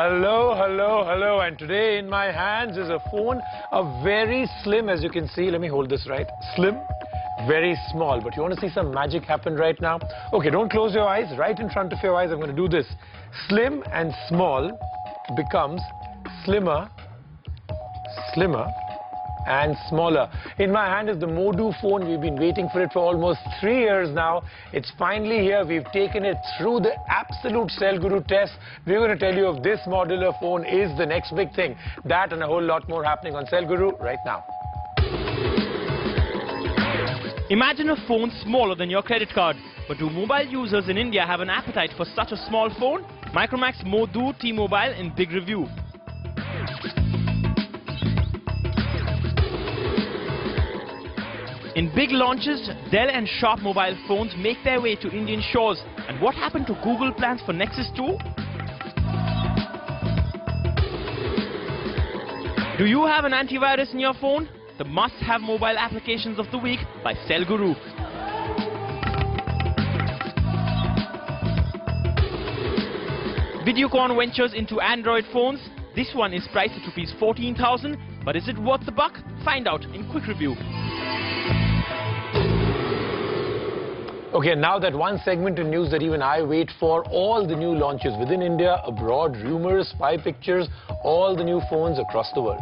Hello, hello, hello. And today in my hands is a phone, a very slim, as you can see. Let me hold this right. Slim, very small. But you want to see some magic happen right now? Okay, don't close your eyes. Right in front of your eyes, I'm going to do this. Slim and small becomes slimmer, slimmer, and smaller. In my hand is the Modu phone. We've been waiting for it for almost 3 years now. It's finally here. We've taken it through the absolute Cell Guru test. We're going to tell you if this modular phone is the next big thing. That and a whole lot more happening on Cell Guru right now. Imagine a phone smaller than your credit card. But do mobile users in India have an appetite for such a small phone? Micromax Modu T-Mobile in big review. In big launches, Dell and Sharp mobile phones make their way to Indian shores. And what happened to Google plans for Nexus 2? Do you have an antivirus in your phone? The must-have mobile applications of the week by Cell Guru. Videocon ventures into Android phones. This one is priced at Rs 14,000, but is it worth the buck? Find out in quick review. Okay, now that one segment in news that even I wait for, all the new launches within India, abroad, rumors, spy pictures, all the new phones across the world.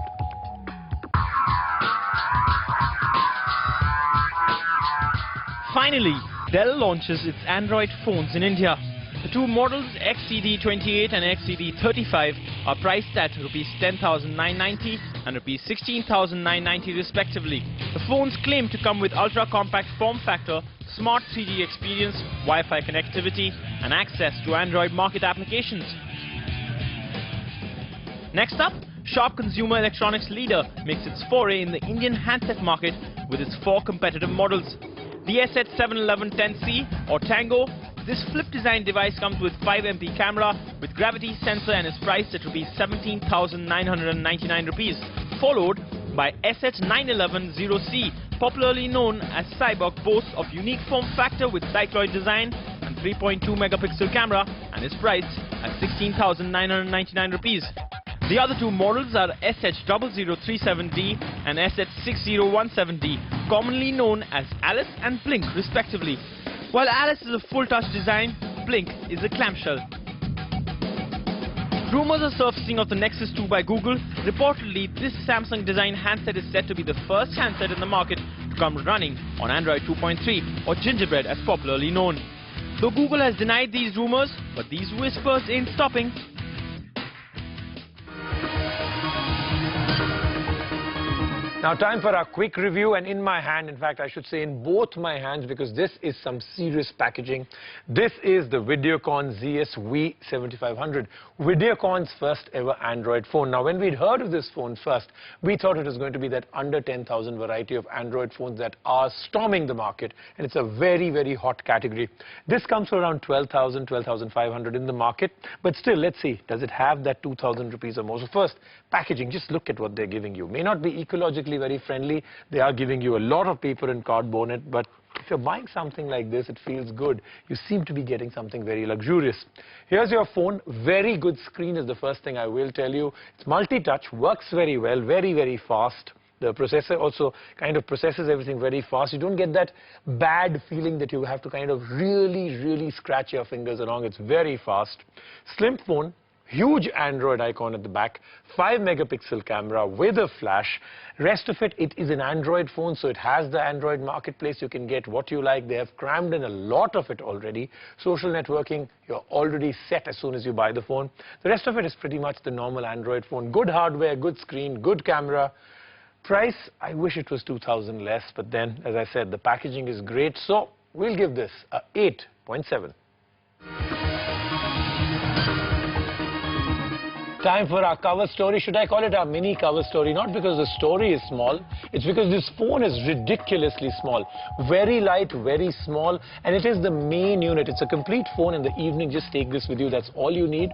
Finally, Dell launches its Android phones in India. The two models, XCD28 and XCD35, are priced at Rs 10,990 and Rs 16,990 respectively. The phones claim to come with ultra-compact form factor, smart 3D experience, Wi-Fi connectivity, and access to Android market applications. Next up, Sharp consumer electronics leader makes its foray in the Indian handset market with its 4 competitive models. The SH71110C or Tango. This flip design device comes with 5MP camera with gravity sensor and is priced at Rs 17,999 rupees, followed by SH911 popularly known as Cyborg, boasts of unique form factor with cycloid design and 3.2 megapixel camera and is priced at 16,999 rupees. The other two models are SH0037D and SH6017D, commonly known as Alice and Blink respectively. While Alice is a full-touch design, Blink is a clamshell. Rumors are surfacing of the Nexus 2 by Google. Reportedly, this Samsung design handset is said to be the first handset in the market to come running on Android 2.3 or Gingerbread as popularly known. Though Google has denied these rumors, but these whispers ain't stopping. Now time for our quick review, and in my hand, in fact I should say in both my hands because this is some serious packaging. This is the Videocon ZS V7500, Videocon's first ever Android phone. Now when we'd heard of this phone first, we thought it was going to be that under 10,000 variety of Android phones that are storming the market, and it's a very, very hot category. This comes for around 12,000, 12,500 in the market, but still, let's see, does it have that 2,000 rupees or more? So first, packaging, just look at what they're giving you. May not be ecologically very friendly. They are giving you a lot of paper and cardboard in it, but if you're buying something like this, it feels good. You seem to be getting something very luxurious. Here's your phone. Very good screen is the first thing I will tell you. It's multi-touch, works very well, very, very fast. The processor also kind of processes everything very fast. You don't get that bad feeling that you have to kind of really, really scratch your fingers along. It's very fast. Slim phone. Huge Android icon at the back, 5 megapixel camera with a flash. Rest of it, it is an Android phone, so it has the Android marketplace. You can get what you like. They have crammed in a lot of it already. Social networking, you're already set as soon as you buy the phone. The rest of it is pretty much the normal Android phone. Good hardware, good screen, good camera. Price, I wish it was 2,000 less, but then, as I said, the packaging is great. So we'll give this a 8.7. Time for our cover story. Should I call it our mini cover story? Not because the story is small. It's because this phone is ridiculously small. Very light, very small. And it is the main unit. It's a complete phone. In the evening, just take this with you. That's all you need.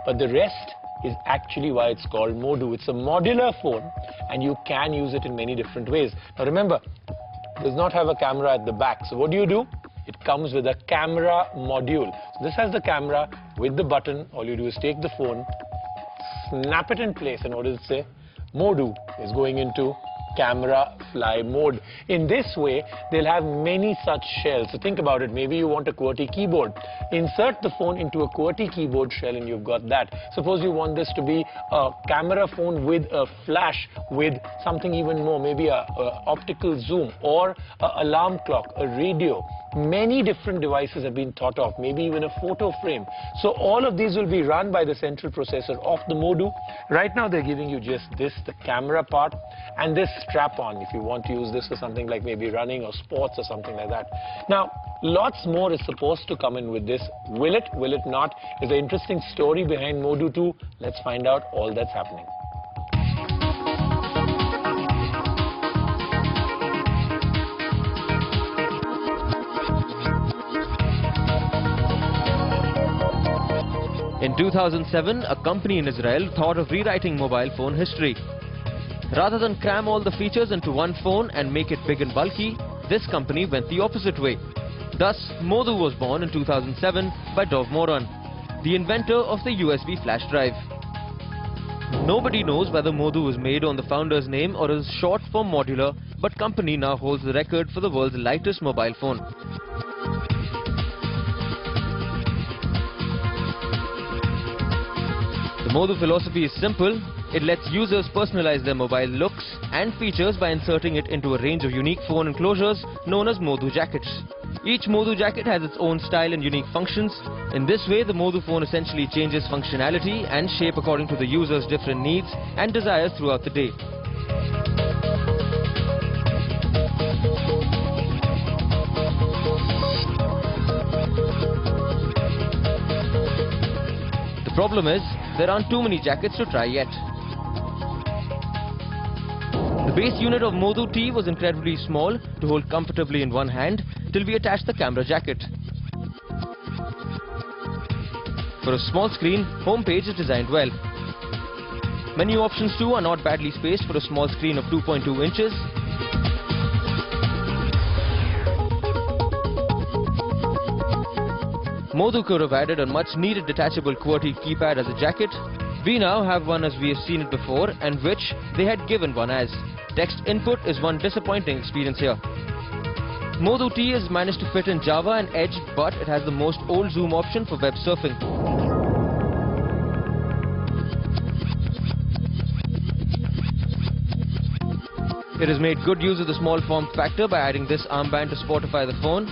But the rest is actually why it's called Modu. It's a modular phone. And you can use it in many different ways. Now remember, it does not have a camera at the back. So what do? It comes with a camera module. So this has the camera with the button. All you do is take the phone, snap it in place, and what does it say? Modu is going into camera fly mode. In this way, they'll have many such shells. So think about it. Maybe you want a QWERTY keyboard. Insert the phone into a QWERTY keyboard shell and you've got that. Suppose you want this to be a camera phone with a flash, with something even more, maybe a optical zoom or an alarm clock, a radio. Many different devices have been thought of, maybe even a photo frame. So all of these will be run by the central processor of the Modu. Right now they're giving you just this, the camera part, and this strap-on if you want to use this for something like maybe running or sports or something like that. Now, lots more is supposed to come in with this. Will it not? Is an interesting story behind Modu 2. Let's find out all that's happening. In 2007, a company in Israel thought of rewriting mobile phone history. Rather than cram all the features into one phone and make it big and bulky, this company went the opposite way. Thus, Modu was born in 2007 by Dov Moran, the inventor of the USB flash drive. Nobody knows whether Modu was made on the founder's name or is short for modular, but company now holds the record for the world's lightest mobile phone. The Modu philosophy is simple. It lets users personalize their mobile looks and features by inserting it into a range of unique phone enclosures known as Modu jackets. Each Modu jacket has its own style and unique functions. In this way, the Modu phone essentially changes functionality and shape according to the user's different needs and desires throughout the day. The problem is, there aren't too many jackets to try yet. The base unit of Modu T was incredibly small to hold comfortably in one hand till we attached the camera jacket. For a small screen, home page is designed well. Menu options too are not badly spaced for a small screen of 2.2 inches. Modu could have added a much needed detachable QWERTY keypad as a jacket. We now have one as we have seen it before, and which they had given one as. Text input is one disappointing experience here. Modu T has managed to fit in Java and Edge, but it has the most old zoom option for web surfing. It has made good use of the small form factor by adding this armband to sportify the phone.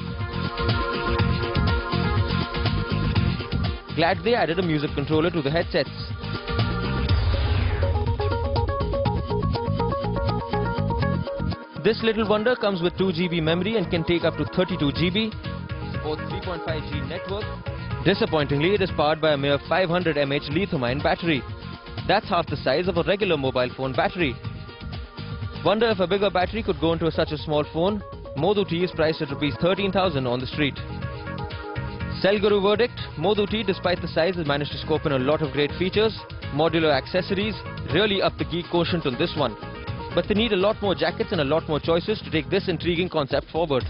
Glad they added a music controller to the headsets. This little wonder comes with 2 GB memory and can take up to 32 GB. Supports 3.5G network. Disappointingly, it is powered by a mere 500 mAh lithium-ion battery. That's half the size of a regular mobile phone battery. Wonder if a bigger battery could go into such a small phone. Modu T is priced at Rs 13,000 on the street. Cell Guru verdict: Modu T, despite the size, has managed to scope in a lot of great features. Modular accessories really up the geek quotient on this one. But they need a lot more jackets and a lot more choices to take this intriguing concept forward.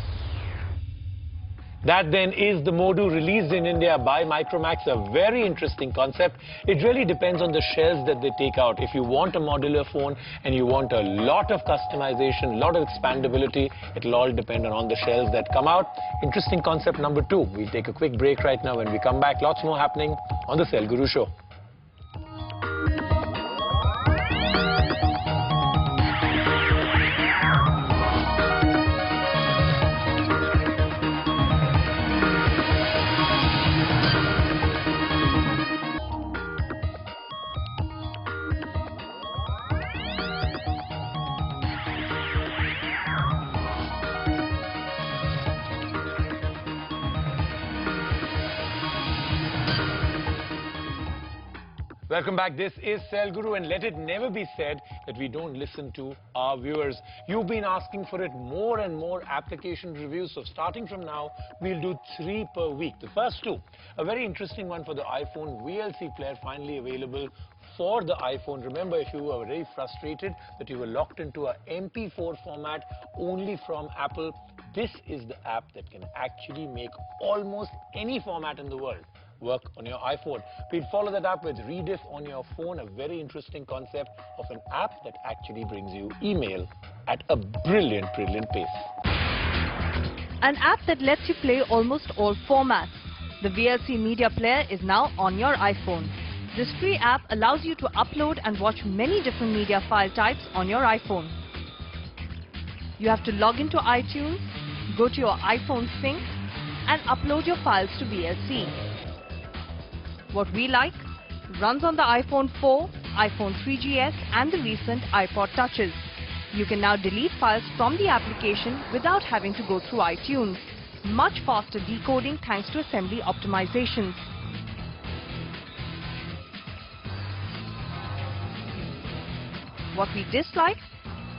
That then is the Modu released in India by Micromax, a very interesting concept. It really depends on the shells that they take out. If you want a modular phone and you want a lot of customization, a lot of expandability, it'll all depend on the shells that come out. Interesting concept number 2. We'll take a quick break right now. When we come back, lots more happening on the Cell Guru Show. Welcome back. This is Cell Guru, and let it never be said that we don't listen to our viewers. You've been asking for it, more and more application reviews. So starting from now, we'll do 3 per week. The first 2, a very interesting one for the iPhone VLC player, finally available for the iPhone. Remember, if you were very frustrated that you were locked into a MP4 format only from Apple, this is the app that can actually make almost any format in the world work on your iPhone. We'll follow that up with Rediff on your phone, a very interesting concept of an app that actually brings you email at a brilliant pace. An app that lets you play almost all formats. The VLC media player is now on your iPhone. This free app allows you to upload and watch many different media file types on your iPhone. You have to log into iTunes, go to your iPhone sync, and upload your files to VLC. What we like? Runs on the iPhone 4, iPhone 3GS, and the recent iPod Touches. You can now delete files from the application without having to go through iTunes. Much faster decoding thanks to assembly optimizations. What we dislike?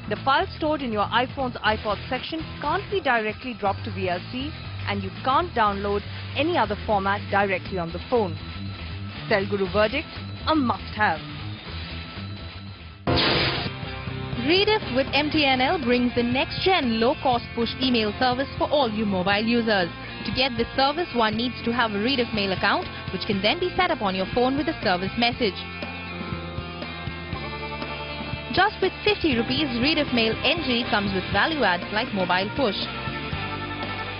The files stored in your iPhone's iPod section can't be directly dropped to VLC, and you can't download any other format directly on the phone. Cellguru verdict, a must-have. Rediff with MTNL brings the next-gen low-cost push email service for all you mobile users. To get this service, one needs to have a Rediff mail account, which can then be set up on your phone with a service message. Just with 50 rupees, Rediff Mail NG comes with value adds like mobile push.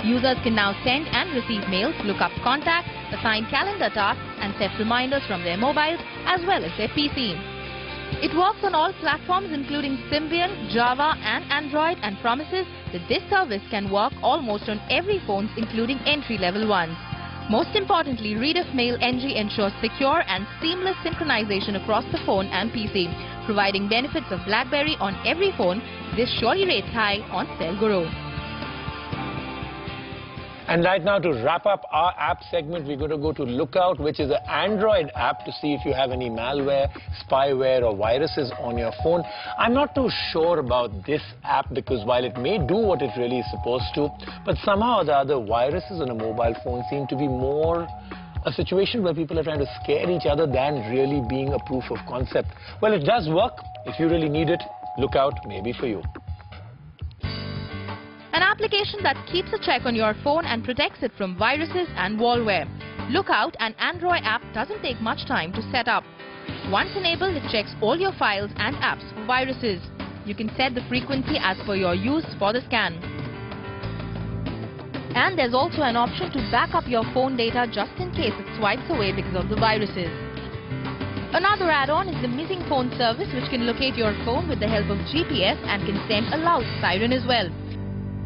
Users can now send and receive mails, look up contacts, assign calendar tasks and set reminders from their mobiles as well as their PC. It works on all platforms including Symbian, Java and Android, and promises that this service can work almost on every phone including entry-level ones. Most importantly, Rediff Mail NG ensures secure and seamless synchronization across the phone and PC, providing benefits of BlackBerry on every phone. This surely rates high on Cellguru. And right now, to wrap up our app segment, we're going to go to Lookout, which is an Android app to see if you have any malware, spyware or viruses on your phone. I'm not too sure about this app because while it may do what it really is supposed to, but somehow or the other, viruses on a mobile phone seem to be more a situation where people are trying to scare each other than really being a proof of concept. Well, it does work. If you really need it, Lookout may be for you. An application that keeps a check on your phone and protects it from viruses and malware. Lookout, an Android app, doesn't take much time to set up. Once enabled, it checks all your files and apps for viruses. You can set the frequency as per your use for the scan. And there's also an option to back up your phone data just in case it swipes away because of the viruses. Another add-on is the missing phone service, which can locate your phone with the help of GPS and can send a loud siren as well.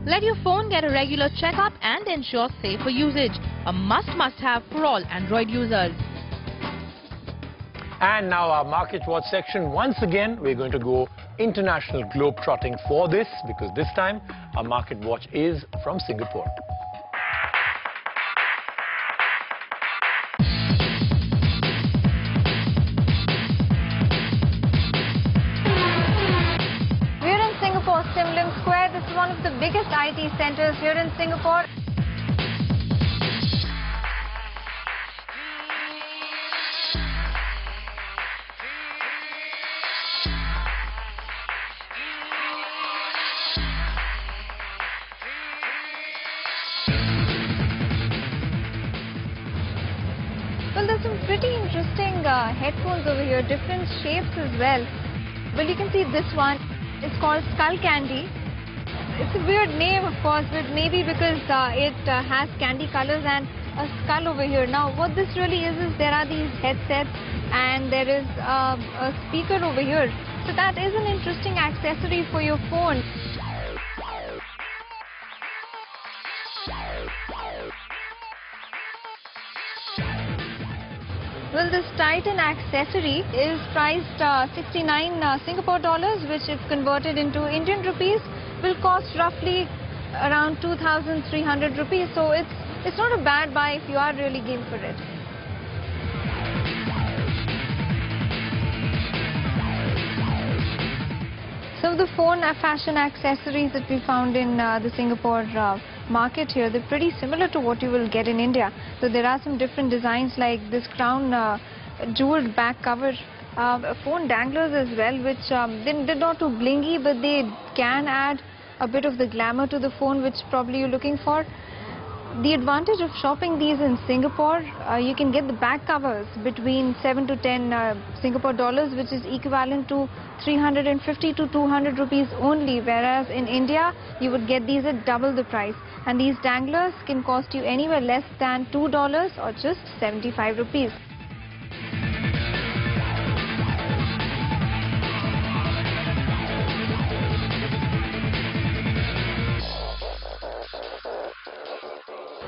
Let your phone get a regular checkup and ensure safer usage. A must-have for all Android users. And now our Market Watch section. Once again, we're going to go international globe-trotting for this because this time our Market Watch is from Singapore. Square. This is one of the biggest IT centers here in Singapore. Well, there's some pretty interesting headphones over here, different shapes as well. Well, you can see this one. It's called Skull Candy. It's a weird name, of course, but maybe because it has candy colors and a skull over here. Now, what this really is there are these headsets and there is a speaker over here. So that is an interesting accessory for your phone. Well, this Titan accessory is priced 69 Singapore dollars, which if converted into Indian rupees will cost roughly around 2,300 rupees. So it's not a bad buy if you are really game for it. Some of the phone fashion accessories that we found in the Singapore market here, they're pretty similar to what you will get in India. So there are some different designs like this crown jeweled back cover, phone danglers as well, which they're not too blingy, but they can add a bit of the glamour to the phone, which probably you're looking for. The advantage of shopping these in Singapore, you can get the back covers between 7 to 10 Singapore dollars, which is equivalent to 350 to 200 rupees only, whereas in India you would get these at double the price. And these danglers can cost you anywhere less than $2 or just 75 rupees.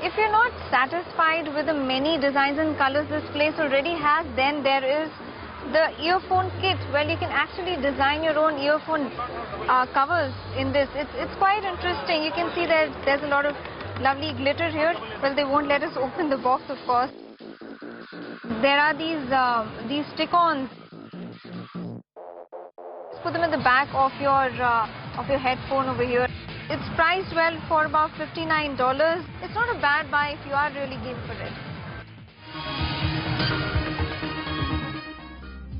If you're not satisfied with the many designs and colors this place already has, then there is the earphone kit where you can actually design your own earphone covers in this. It's quite interesting. You can see that there's a lot of lovely glitter here. Well, they won't let us open the box, of course. There are these stick-ons. Put them in the back of your headphone over here. It's priced well for about $59. It's not a bad buy if you are really game for it.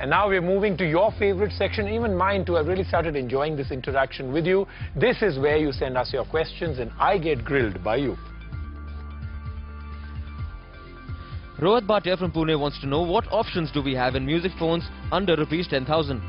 And now we're moving to your favorite section, even mine too. I've really started enjoying this interaction with you. This is where you send us your questions and I get grilled by you. Rohit Bhatia from Pune wants to know what options do we have in music phones under rupees 10,000.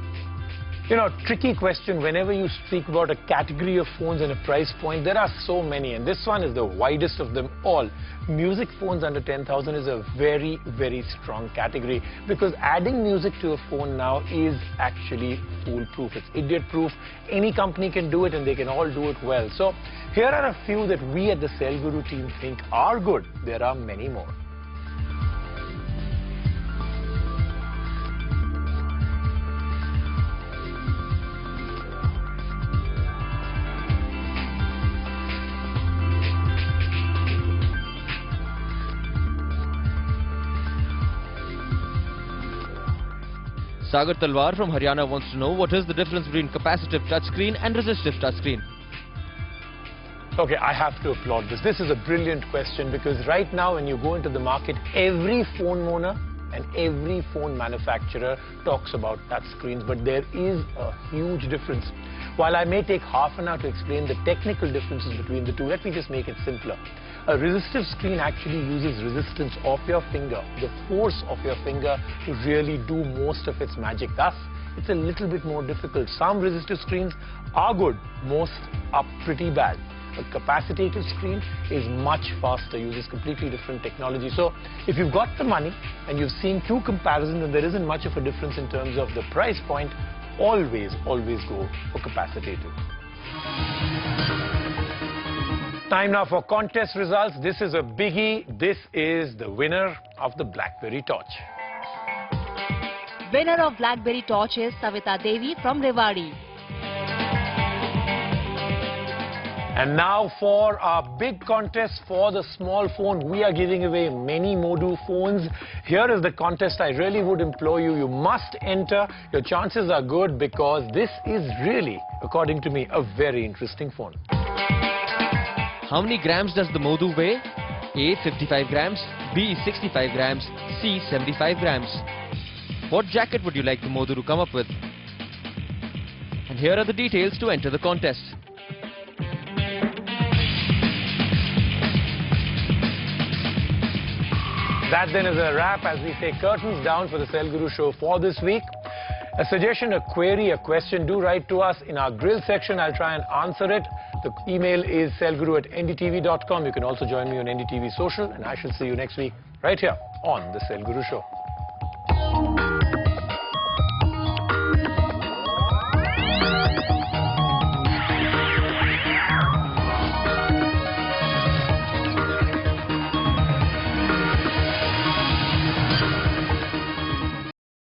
You know, tricky question. Whenever you speak about a category of phones and a price point, there are so many, and this one is the widest of them all. Music phones under 10,000 is a very, very strong category because adding music to a phone now is actually foolproof. It's idiot-proof. Any company can do it and they can all do it well. So here are a few that we at the Cell Guru team think are good. There are many more. Sagar Talwar from Haryana wants to know what is the difference between capacitive touchscreen and resistive touchscreen. Okay, I have to applaud this. This is a brilliant question because right now when you go into the market, every phone owner and every phone manufacturer talks about touchscreens, but there is a huge difference. While I may take half an hour to explain the technical differences between the two, let me just make it simpler. A resistive screen actually uses resistance of your finger, the force of your finger, to really do most of its magic. Thus, it's a little bit more difficult. Some resistive screens are good, most are pretty bad. A capacitive screen is much faster, uses completely different technology. So, if you've got the money and you've seen two comparisons and there isn't much of a difference in terms of the price point, always go for capacitive. Time now for contest results. This is a biggie. This is the winner of the BlackBerry Torch. Winner of BlackBerry Torch is Savita Devi from Rewari. And now for our big contest for the small phone. We are giving away many Modu phones. Here is the contest. I really would implore you, you must enter. Your chances are good because this is really, according to me, a very interesting phone. How many grams does the Modu weigh? A. 55 grams, B. 65 grams, C. 75 grams. What jacket would you like the Modu to come up with? And here are the details to enter the contest. That then is a wrap, as we say, curtains down for the Cell Guru show for this week. A suggestion, a query, a question, do write to us in our grill section. I'll try and answer it. The email is cellguru@ndtv.com. You can also join me on NDTV Social, and I shall see you next week right here on the Cell Guru show.